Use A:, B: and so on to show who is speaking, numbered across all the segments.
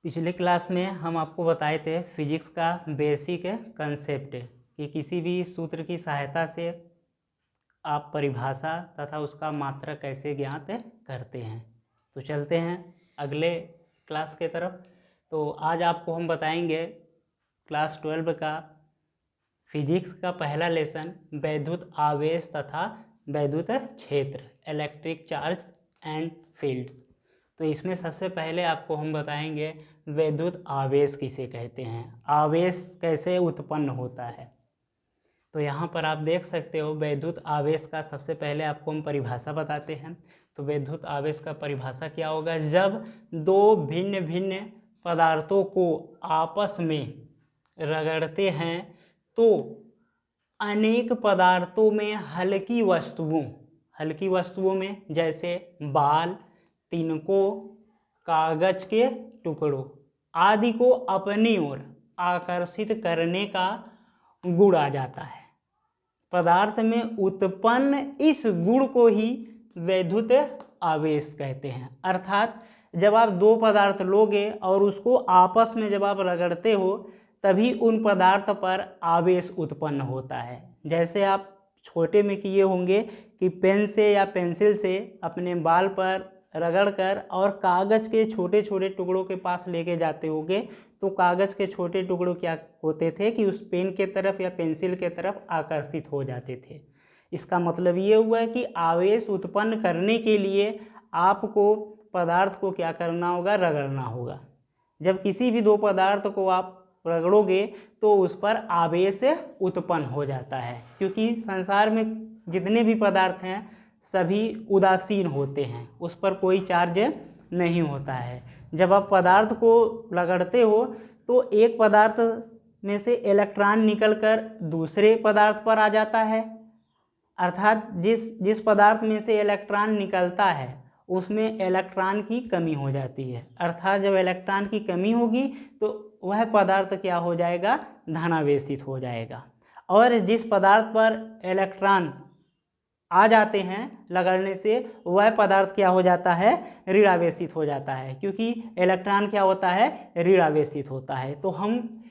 A: पिछले क्लास में हम आपको बताए थे फिजिक्स का बेसिक कंसेप्ट कि किसी भी सूत्र की सहायता से आप परिभाषा तथा उसका मात्रक कैसे ज्ञात करते हैं। तो चलते हैं अगले क्लास के तरफ। तो आज आपको हम बताएंगे क्लास 12 का फिजिक्स का पहला लेसन वैद्युत आवेश तथा वैद्युत क्षेत्र, इलेक्ट्रिक चार्ज एंड फील्ड्स। तो इसमें सबसे पहले आपको हम बताएंगे वैद्युत आवेश किसे कहते हैं, आवेश कैसे उत्पन्न होता है। तो यहाँ पर आप देख सकते हो वैद्युत आवेश का सबसे पहले आपको हम परिभाषा बताते हैं। तो वैद्युत आवेश का परिभाषा क्या होगा, जब दो भिन्न भिन्न पदार्थों को आपस में रगड़ते हैं तो अनेक पदार्थों में हल्की वस्तुओं में जैसे बाल, तिनकों, कागज के टुकड़ों आदि को अपनी ओर आकर्षित करने का गुण आ जाता है। पदार्थ में उत्पन्न इस गुण को ही वैद्युत आवेश कहते हैं। अर्थात जब आप दो पदार्थ लोगे और उसको आपस में जब आप रगड़ते हो तभी उन पदार्थ पर आवेश उत्पन्न होता है। जैसे आप छोटे में किए होंगे कि पेन से या पेंसिल से अपने बाल पर रगड़कर और कागज़ के छोटे छोटे टुकड़ों के पास लेके जाते होंगे तो कागज़ के छोटे टुकड़ों क्या होते थे कि उस पेन के तरफ या पेंसिल के तरफ आकर्षित हो जाते थे। इसका मतलब ये हुआ है कि आवेश उत्पन्न करने के लिए आपको पदार्थ को क्या करना होगा, रगड़ना होगा। जब किसी भी दो पदार्थ को आप रगड़ोगे तो उस पर आवेश उत्पन्न हो जाता है, क्योंकि संसार में जितने भी पदार्थ हैं सभी उदासीन होते हैं, उस पर कोई चार्ज नहीं होता है। जब आप पदार्थ को रगड़ते हो तो एक पदार्थ में से इलेक्ट्रॉन निकलकर दूसरे पदार्थ पर आ जाता है। अर्थात जिस पदार्थ में से इलेक्ट्रॉन निकलता है उसमें इलेक्ट्रॉन की कमी हो जाती है। अर्थात जब इलेक्ट्रॉन की कमी होगी तो वह पदार्थ क्या हो जाएगा, धनावेशित हो जाएगा। और जिस पदार्थ पर इलेक्ट्रॉन आ जाते हैं रगड़ने से वह पदार्थ क्या हो जाता है, ऋणावेशित हो जाता है, क्योंकि इलेक्ट्रॉन क्या होता है, ऋणावेशित होता है। तो हम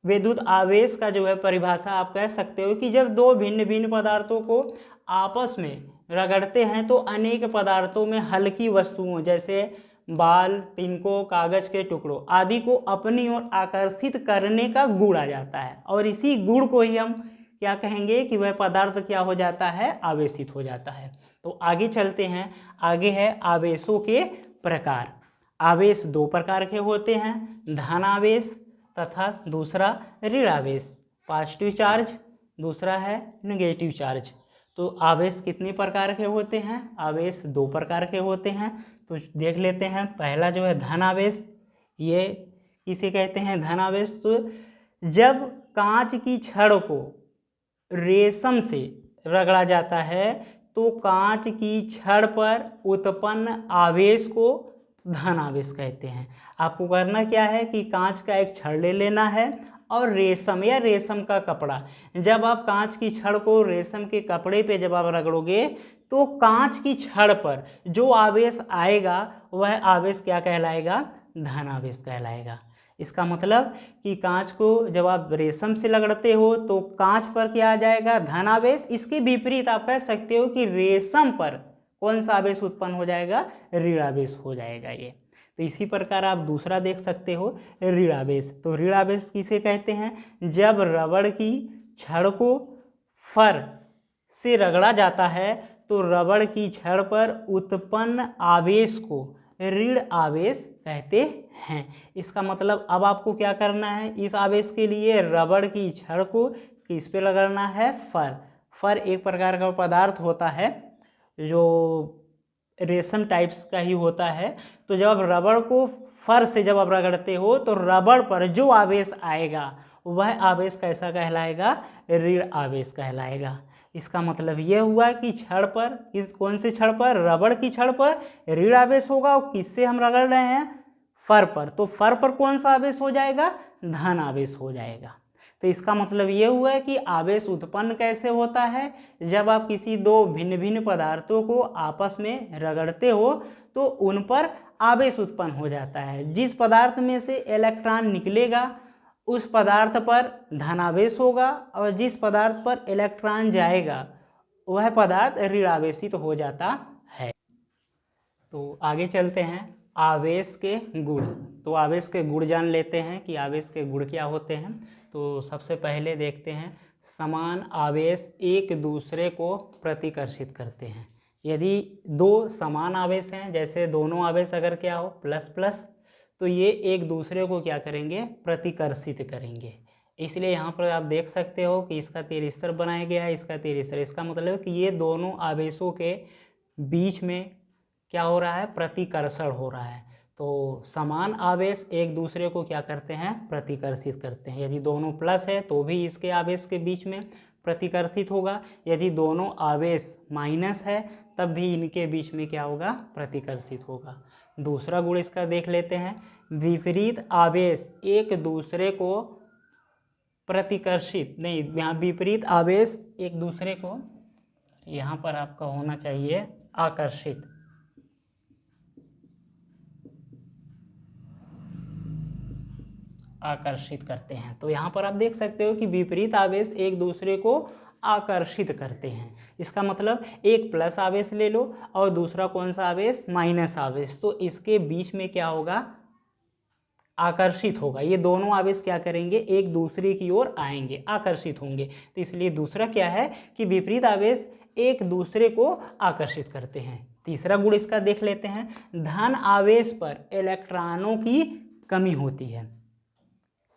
A: वैद्युत आवेश का जो है परिभाषा आप कह सकते हो कि जब दो भिन्न भिन्न पदार्थों को आपस में रगड़ते हैं तो अनेक पदार्थों में हल्की वस्तुओं जैसे बाल, तिनकों, कागज के टुकड़ों आदि को अपनी ओर आकर्षित करने का गुण आ जाता है। और इसी गुण को ही हम क्या कहेंगे कि वह पदार्थ क्या हो जाता है, आवेशित हो जाता है। तो आगे चलते हैं, आगे है आवेशों के प्रकार। आवेश दो प्रकार के होते हैं, धनावेश तथा दूसरा ऋणावेश, पॉजिटिव चार्ज, दूसरा है नेगेटिव चार्ज। तो आवेश कितने प्रकार के होते हैं, आवेश दो प्रकार के होते हैं। तो देख लेते हैं, पहला जो है धनावेश, ये किसे कहते हैं, धनावेश। तो जब कांच की छड़ को रेशम से रगड़ा जाता है तो कांच की छड़ पर उत्पन्न आवेश को धनावेश कहते हैं। आपको करना क्या है कि कांच का एक छड़ ले लेना है और रेशम या रेशम का कपड़ा, जब आप कांच की छड़ को रेशम के कपड़े पे जब आप रगड़ोगे तो कांच की छड़ पर जो आवेश आएगा वह आवेश क्या कहलाएगा, धनावेश कहलाएगा। इसका मतलब कि कांच को जब आप रेशम से रगड़ते हो तो कांच पर क्या आ जाएगा, धनावेश। इसके विपरीत आप कह सकते हो कि रेशम पर कौन सा आवेश उत्पन्न हो जाएगा, ऋणावेश हो जाएगा ये। तो इसी प्रकार आप दूसरा देख सकते हो ऋणावेश। तो ऋणावेश किसे कहते हैं, जब रबड़ की छड़ को फर से रगड़ा जाता है तो रबड़ की छड़ पर उत्पन्न आवेश को ऋण आवेश कहते हैं। इसका मतलब अब आपको क्या करना है, इस आवेश के लिए रबड़ की छड़ को किस पे रगड़ना है, फर एक प्रकार का पदार्थ होता है जो रेशम टाइप्स का ही होता है। तो जब आप रबड़ को फर से जब आप रगड़ते हो तो रबड़ पर जो आवेश आएगा वह आवेश कैसा कहलाएगा, ऋण आवेश कहलाएगा। इसका मतलब यह हुआ कि छड़ पर, कौन से छड़ पर, रबड़ की छड़ पर ऋण आवेश होगा। और किससे हम रगड़ रहे हैं, फर पर, तो फर पर कौन सा आवेश हो जाएगा, धन आवेश हो जाएगा। तो इसका मतलब ये हुआ है कि आवेश उत्पन्न कैसे होता है, जब आप किसी दो भिन्न भिन्न पदार्थों को आपस में रगड़ते हो तो उन पर आवेश उत्पन्न हो जाता है। जिस पदार्थ में से इलेक्ट्रॉन निकलेगा उस पदार्थ पर धनावेश होगा और जिस पदार्थ पर इलेक्ट्रॉन जाएगा वह पदार्थ ऋण आवेशित हो जाता है। तो आगे चलते हैं आवेश के गुण। तो आवेश के गुण जान लेते हैं कि आवेश के गुण क्या होते हैं। तो सबसे पहले देखते हैं समान आवेश एक दूसरे को प्रतिकर्षित करते हैं। यदि दो समान आवेश हैं, जैसे दोनों आवेश अगर क्या हो प्लस प्लस, तो ये एक दूसरे को क्या करेंगे, प्रतिकर्षित करेंगे। इसलिए यहाँ पर आप देख सकते हो कि इसका तीर इस तरफ बनाया गया है, इसका तीर इस तरफ। इसका मतलब है कि ये दोनों आवेशों के बीच में क्या हो रहा है, प्रतिकर्षण हो रहा है। तो समान आवेश एक दूसरे को क्या करते हैं, प्रतिकर्षित करते हैं। यदि दोनों प्लस है तो भी इसके आवेश के बीच में प्रतिकर्षित होगा, यदि दोनों आवेश माइनस है तब भी इनके बीच में क्या होगा, प्रतिकर्षित होगा। दूसरा गुण इसका देख लेते हैं, विपरीत आवेश एक दूसरे को प्रतिकर्षित नहीं, यहाँ विपरीत आवेश एक दूसरे को, यहाँ पर आपका होना चाहिए आकर्षित, आकर्षित करते हैं। तो यहाँ पर आप देख सकते हो कि विपरीत आवेश एक दूसरे को आकर्षित करते हैं। इसका मतलब एक प्लस आवेश ले लो और दूसरा कौन सा आवेश, माइनस आवेश, तो इसके बीच में क्या होगा, आकर्षित होगा। ये दोनों आवेश क्या करेंगे, एक दूसरे की ओर आएंगे, आकर्षित होंगे। तो इसलिए दूसरा क्या है कि विपरीत आवेश एक दूसरे को आकर्षित करते हैं। तीसरा गुण इसका देख लेते हैं, धन आवेश पर इलेक्ट्रॉनों की कमी होती है।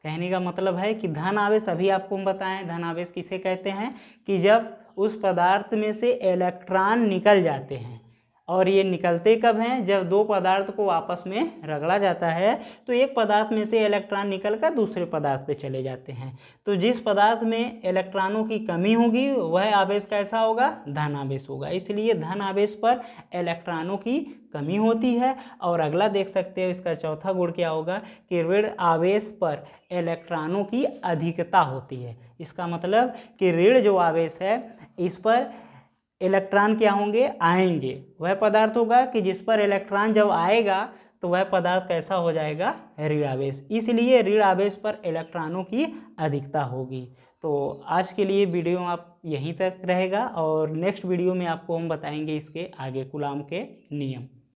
A: कहने का मतलब है कि धन आवेश, अभी आपको हम बताएं धन आवेश किसे कहते हैं, कि जब उस पदार्थ में से इलेक्ट्रॉन निकल जाते हैं। और ये निकलते कब हैं, जब दो पदार्थ को आपस में रगड़ा जाता है तो एक पदार्थ में से इलेक्ट्रॉन निकलकर दूसरे पदार्थ पे चले जाते हैं। तो जिस पदार्थ में इलेक्ट्रॉनों की कमी होगी वह आवेश कैसा होगा, धन आवेश होगा। इसलिए धन आवेश पर इलेक्ट्रॉनों की कमी होती है। और अगला देख सकते हो इसका चौथा गुण क्या होगा कि ऋण आवेश पर इलेक्ट्रॉनों की अधिकता होती है। इसका मतलब कि ऋण जो आवेश है इस पर इलेक्ट्रॉन क्या होंगे, आएंगे। वह पदार्थ होगा कि जिस पर इलेक्ट्रॉन जब आएगा तो वह पदार्थ कैसा हो जाएगा, ऋण आवेश। इसलिए ऋण आवेश पर इलेक्ट्रॉनों की अधिकता होगी। तो आज के लिए वीडियो आप यहीं तक रहेगा और नेक्स्ट वीडियो में आपको हम बताएंगे इसके आगे कूलाम के नियम।